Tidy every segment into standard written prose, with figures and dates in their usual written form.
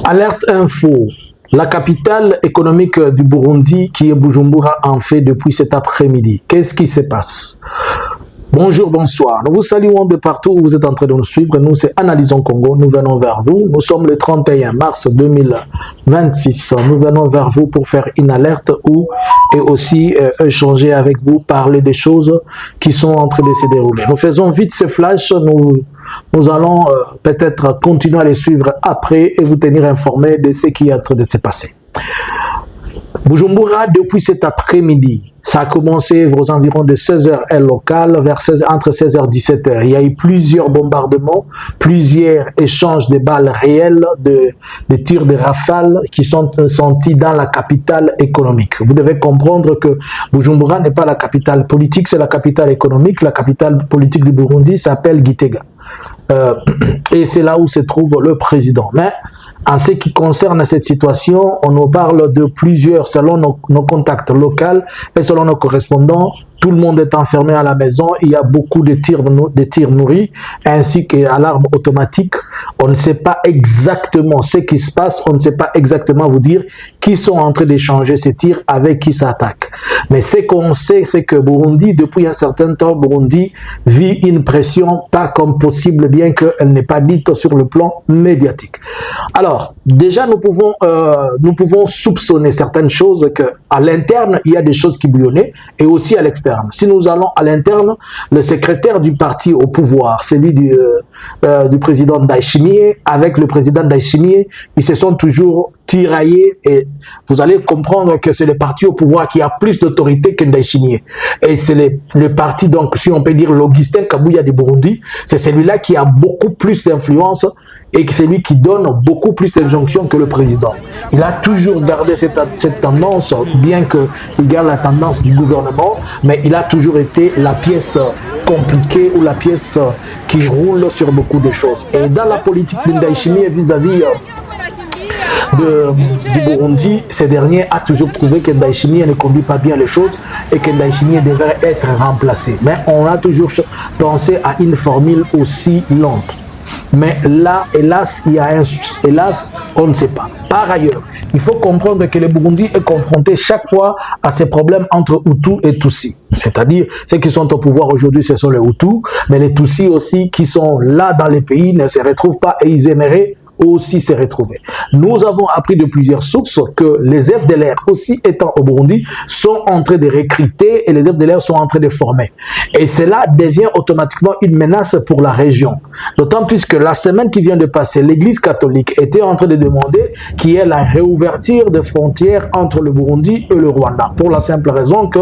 Alerte info. La capitale économique du Burundi, qui est Bujumbura, en fait depuis cet après-midi. Qu'est-ce qui se passe? Bonjour, bonsoir. Nous vous saluons de partout où vous êtes en train de nous suivre. Nous, c'est Analysons Congo. Nous venons vers vous. Nous sommes le 31 mars 2026. Nous venons vers vous pour faire une alerte et aussi échanger avec vous, parler des choses qui sont en train de se dérouler. Nous faisons vite ce flash. Nous allons peut-être continuer à les suivre après et vous tenir informé de ce qui est en train de se passer. Bujumbura, depuis cet après-midi, ça a commencé aux environs de 16h heure locale, entre 16h et 17h. Il y a eu plusieurs bombardements, plusieurs échanges de balles réelles, de tirs de rafales qui sont sentis dans la capitale économique. Vous devez comprendre que Bujumbura n'est pas la capitale politique, c'est la capitale économique. La capitale politique du Burundi s'appelle Gitega. Et c'est là où se trouve le président. Mais en ce qui concerne cette situation, on nous parle de plusieurs, selon nos contacts locaux et selon nos correspondants, tout le monde est enfermé à la maison, il y a beaucoup de tirs nourris, ainsi qu'alarmes automatiques. On ne sait pas exactement ce qui se passe, on ne sait pas exactement vous dire qui sont en train d'échanger ces tirs, avec qui s'attaquent. Mais ce qu'on sait, c'est que Burundi, depuis un certain temps, Burundi vit une pression pas comme possible, bien qu'elle n'est pas dite sur le plan médiatique. Alors, déjà, nous pouvons soupçonner certaines choses, qu'à l'interne, il y a des choses qui bouillonnaient, et aussi à l'externe. Si nous allons à l'interne, le secrétaire du parti au pouvoir, celui du président Ndayishimiye, avec le président Ndayishimiye, ils se sont toujours tiraillés et vous allez comprendre que c'est le parti au pouvoir qui a plus d'autorité que Ndayishimiye. Et c'est le parti, donc, si on peut dire l'Augustin Kabouya du Burundi, c'est celui-là qui a beaucoup plus d'influence et c'est lui qui donne beaucoup plus d'injonctions que le président. Il a toujours gardé cette tendance, bien qu'il garde la tendance du gouvernement, mais il a toujours été la pièce compliquée ou la pièce qui roule sur beaucoup de choses. Et dans la politique de Ndayishimiye vis-à-vis du Burundi, ce dernier a toujours trouvé que Ndayishimiye ne conduit pas bien les choses et que Ndayishimiye devrait être remplacé. Mais on a toujours pensé à une formule aussi lente. Mais là, hélas, on ne sait pas. Par ailleurs, il faut comprendre que le Burundi est confronté chaque fois à ces problèmes entre Hutus et Tutsis. C'est-à-dire, ceux qui sont au pouvoir aujourd'hui, ce sont les Hutus, mais les Tutsis aussi qui sont là dans les pays ne se retrouvent pas et ils aimeraient aussi se retrouver. Nous avons appris de plusieurs sources que les FDLR, aussi étant au Burundi, sont en train de recruter et les FDLR sont en train de former. Et cela devient automatiquement une menace pour la région. D'autant plus que la semaine qui vient de passer, l'Église catholique était en train de demander qu'il y ait la réouverture des frontières entre le Burundi et le Rwanda. Pour la simple raison que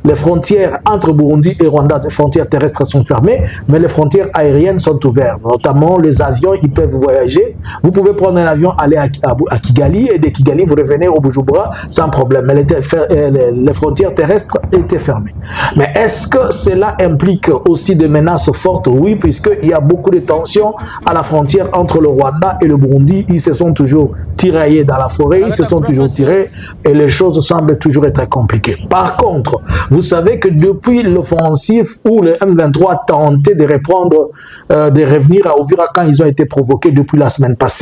les frontières entre Burundi et Rwanda, les frontières terrestres sont fermées, mais les frontières aériennes sont ouvertes. Notamment, les avions, ils peuvent voyager. Vous pouvez prendre un avion, aller à Kigali, et de Kigali, vous revenez au Bujumbura sans problème. Mais les frontières terrestres étaient fermées. Mais est-ce que cela implique aussi des menaces fortes? Oui, puisqu'il y a beaucoup de tensions à la frontière entre le Rwanda et le Burundi. Ils se sont toujours tiraillés dans la forêt, ils se sont toujours tirés, et les choses semblent toujours être compliquées. Par contre, vous savez que depuis l'offensive où le M23 tentait de reprendre, de revenir à Uvira quand ils ont été provoqués depuis la semaine passée,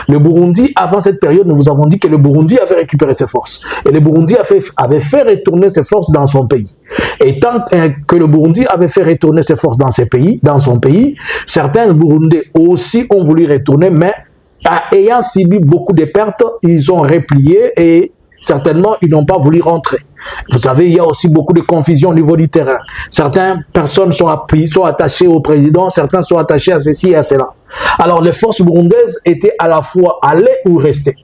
le Burundi, avant cette période, nous vous avons dit que le Burundi avait récupéré ses forces. Et le Burundi avait fait retourner ses forces dans son pays. Et tant que le Burundi avait fait retourner ses forces dans son pays, certains Burundais aussi ont voulu retourner, mais ayant subi beaucoup de pertes, ils ont replié et certainement, ils n'ont pas voulu rentrer. Vous savez, il y a aussi beaucoup de confusion au niveau du terrain. Certaines personnes sont attachées au président, certains sont attachés à ceci et à cela. Alors, les forces burundaises étaient à la fois allées ou restées.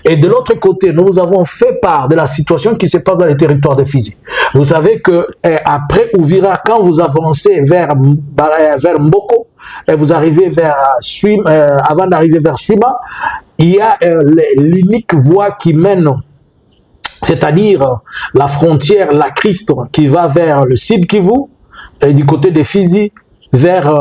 Et de l'autre côté, nous avons fait part de la situation qui se passe dans les territoires de Fizi. Vous savez que après Uvira, quand vous avancez vers Mboko, et vous arrivez vers avant d'arriver vers Swima, il y a l'unique voie qui mène, c'est-à-dire la frontière, la Christ, qui va vers le Sud Kivu, et du côté de Fizi, vers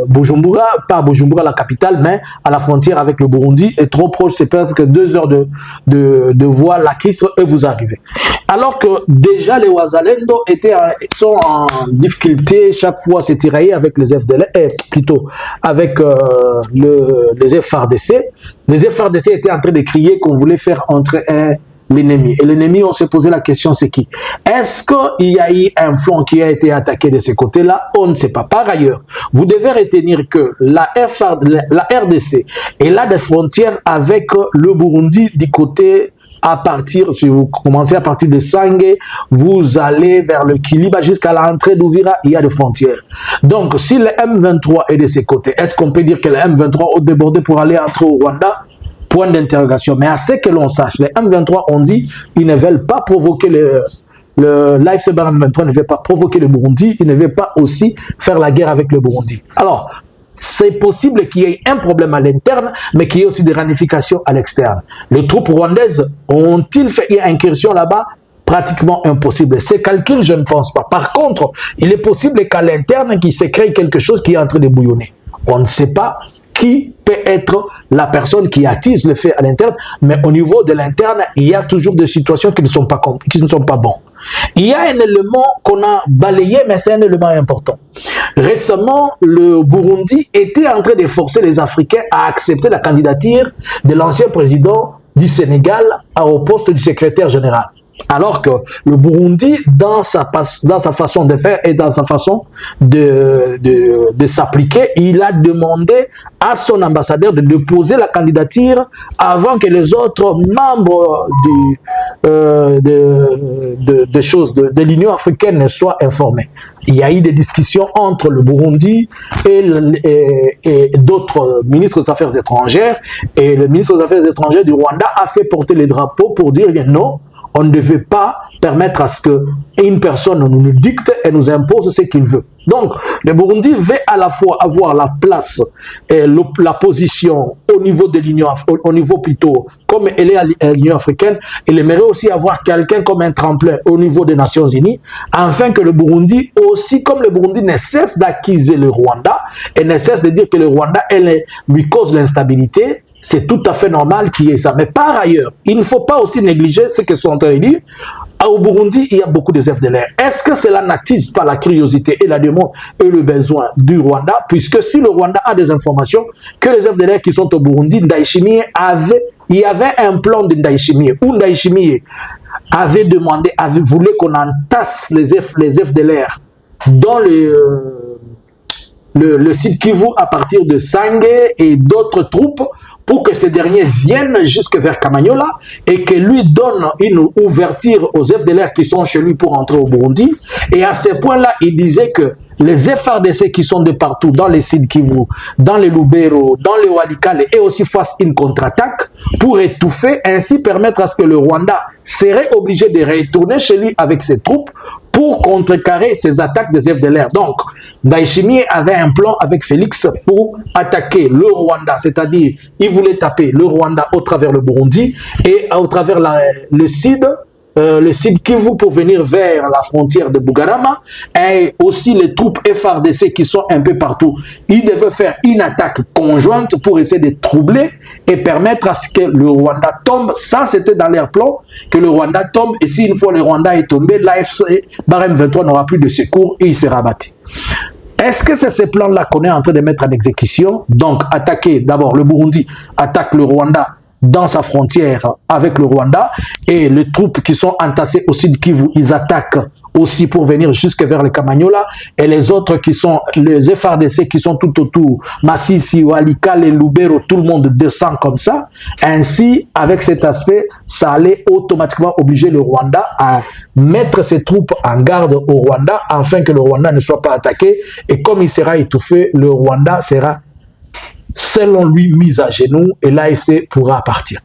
Bujumbura, pas Bujumbura la capitale, mais à la frontière avec le Burundi, et trop proche, c'est presque 2 heures de voie la Christ, et vous arrivez. Alors que déjà les Ouazalendo sont en difficulté, chaque fois c'est tiraillé avec les FDL, plutôt avec les FRDC. Les FRDC étaient en train de crier qu'on voulait faire entrer l'ennemi. Et l'ennemi, on s'est posé la question, c'est qui? Est-ce qu'il y a eu un flanc qui a été attaqué de ce côté-là? On ne sait pas. Par ailleurs, vous devez retenir que la RDC est là des frontières avec le Burundi du côté à partir, si vous commencez à partir de Sangue, vous allez vers le Kiliba jusqu'à l'entrée d'Ouvira, il y a des frontières. Donc, si le M23 est de ces côtés, est-ce qu'on peut dire que le M23 a débordé pour aller entrer au Rwanda? Point d'interrogation. Mais à ce que l'on sache, les M23 ont dit ils ne veulent pas provoquer l'AFC M23 ne veut pas provoquer le Burundi, il ne veut pas aussi faire la guerre avec le Burundi. Alors, c'est possible qu'il y ait un problème à l'interne, mais qu'il y ait aussi des ramifications à l'externe. Les troupes rwandaises ont-ils fait une incursion là-bas? Pratiquement impossible. Ces calculs, je ne pense pas. Par contre, il est possible qu'à l'interne, qu'il se crée quelque chose qui est en train de bouillonner. On ne sait pas qui peut être la personne qui attise le fait à l'interne, mais au niveau de l'interne, il y a toujours des situations qui ne sont pas bonnes. Il y a un élément qu'on a balayé, mais c'est un élément important. Récemment, le Burundi était en train de forcer les Africains à accepter la candidature de l'ancien président du Sénégal au poste du secrétaire général. Alors que le Burundi, dans sa façon de faire et dans sa façon de s'appliquer, il a demandé à son ambassadeur de déposer la candidature avant que les autres membres de l'Union africaine ne soient informés. Il y a eu des discussions entre le Burundi et d'autres ministres des Affaires étrangères, et le ministre des Affaires étrangères du Rwanda a fait porter les drapeaux pour dire que non, on ne devait pas permettre à ce qu'une personne nous dicte et nous impose ce qu'il veut. Donc, le Burundi veut à la fois avoir la place et la position au niveau de l'Union, au niveau plutôt comme elle est à l'Union africaine, il aimerait aussi avoir quelqu'un comme un tremplin au niveau des Nations Unies, afin que le Burundi, aussi comme le Burundi ne cesse d'accuser le Rwanda et ne cesse de dire que le Rwanda lui cause l'instabilité. C'est tout à fait normal qu'il y ait ça. Mais par ailleurs, il ne faut pas aussi négliger ce que sont en train de dire. Au Burundi, il y a beaucoup de FDLR. Est-ce que cela n'attise pas la curiosité et la demande et le besoin du Rwanda? Puisque si le Rwanda a des informations que les FDLR qui sont au Burundi, Ndayishimiye il y avait un plan de Ndayishimiye où Ndayishimiye avait demandé, voulu qu'on entasse les FDLR dans le site Kivu à partir de Sangue et d'autres troupes, pour que ces derniers viennent jusque vers Kamanyola et que lui donne une ouverture aux FDLR qui sont chez lui pour entrer au Burundi. Et à ce point-là, il disait que les FRDC qui sont de partout, dans les Sud Kivu, dans les Lubero, dans les Walikale, et aussi fassent une contre-attaque pour étouffer, ainsi permettre à ce que le Rwanda serait obligé de retourner chez lui avec ses troupes pour contrecarrer ces attaques des FDLR. Donc, Ndayishimiye avait un plan avec Félix pour attaquer le Rwanda, c'est-à-dire il voulait taper le Rwanda au travers le Burundi et au travers le Sud Kivu pour venir vers la frontière de Bugarama, et aussi les troupes FRDC qui sont un peu partout. Ils devaient faire une attaque conjointe pour essayer de troubler et permettre à ce que le Rwanda tombe. Ça, c'était dans leur plan, que le Rwanda tombe, et si une fois le Rwanda est tombé, l'AFC M23 n'aura plus de secours et il sera battu. Est-ce que c'est ce plan-là qu'on est en train de mettre en exécution? Donc, attaquer d'abord le Burundi, attaque le Rwanda dans sa frontière avec le Rwanda, et les troupes qui sont entassées au Sud Kivu, ils attaquent aussi pour venir jusque vers le Kamanyola, et les autres qui sont les FRDC qui sont tout autour, Masisi, Walikale, Lubero, tout le monde descend comme ça. Ainsi, avec cet aspect, ça allait automatiquement obliger le Rwanda à mettre ses troupes en garde au Rwanda afin que le Rwanda ne soit pas attaqué, et comme il sera étouffé, le Rwanda sera selon lui mis à genoux et l'AFC pourra partir.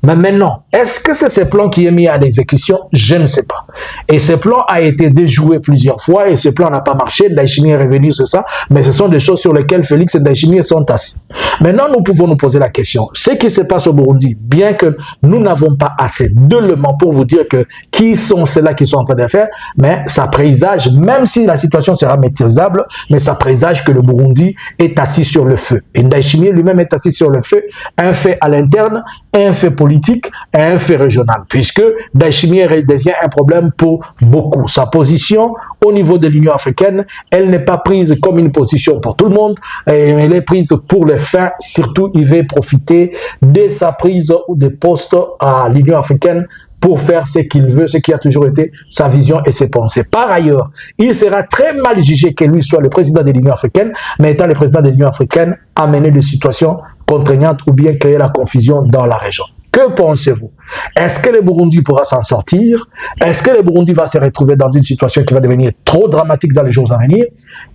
Mais maintenant, est-ce que c'est ce plan qui est mis à l'exécution? Je ne sais pas. Et ce plan a été déjoué plusieurs fois et ce plan n'a pas marché. Ndayishimiye est revenu sur ça, mais ce sont des choses sur lesquelles Félix et Ndayishimiye sont assis. Maintenant, nous pouvons nous poser la question. Ce qui se passe au Burundi, bien que nous n'avons pas assez d'éléments pour vous dire que qui sont ceux-là qui sont en train de faire, mais ça présage, même si la situation sera maîtrisable, mais ça présage que le Burundi est assis sur le feu. Et Ndayishimiye lui-même est assis sur le feu, un fait à l'interne, un fait politique politique est un fait régional, puisque Ndayishimiye devient un problème pour beaucoup. Sa position au niveau de l'Union africaine, elle n'est pas prise comme une position pour tout le monde, elle est prise pour les fins. Surtout, il veut profiter de sa prise de poste à l'Union africaine pour faire ce qu'il veut, ce qui a toujours été sa vision et ses pensées. Par ailleurs, il sera très mal jugé que lui soit le président de l'Union africaine, mais étant le président de l'Union africaine, amener des situations contraignantes ou bien créer la confusion dans la région. Que pensez-vous? Est-ce que le Burundi pourra s'en sortir? Est-ce que le Burundi va se retrouver dans une situation qui va devenir trop dramatique dans les jours à venir?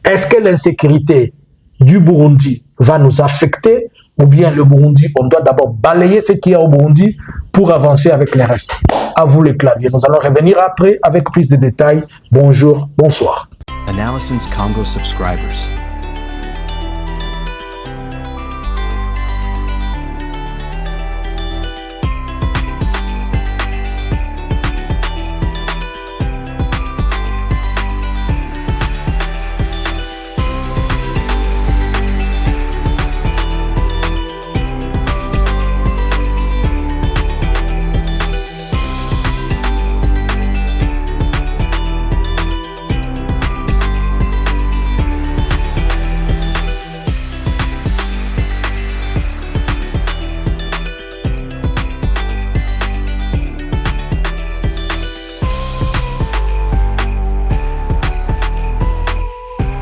Est-ce que l'insécurité du Burundi va nous affecter? Ou bien le Burundi, on doit d'abord balayer ce qu'il y a au Burundi pour avancer avec les restes. À vous les claviers. Nous allons revenir après avec plus de détails. Bonjour, bonsoir. Analysins Congo subscribers.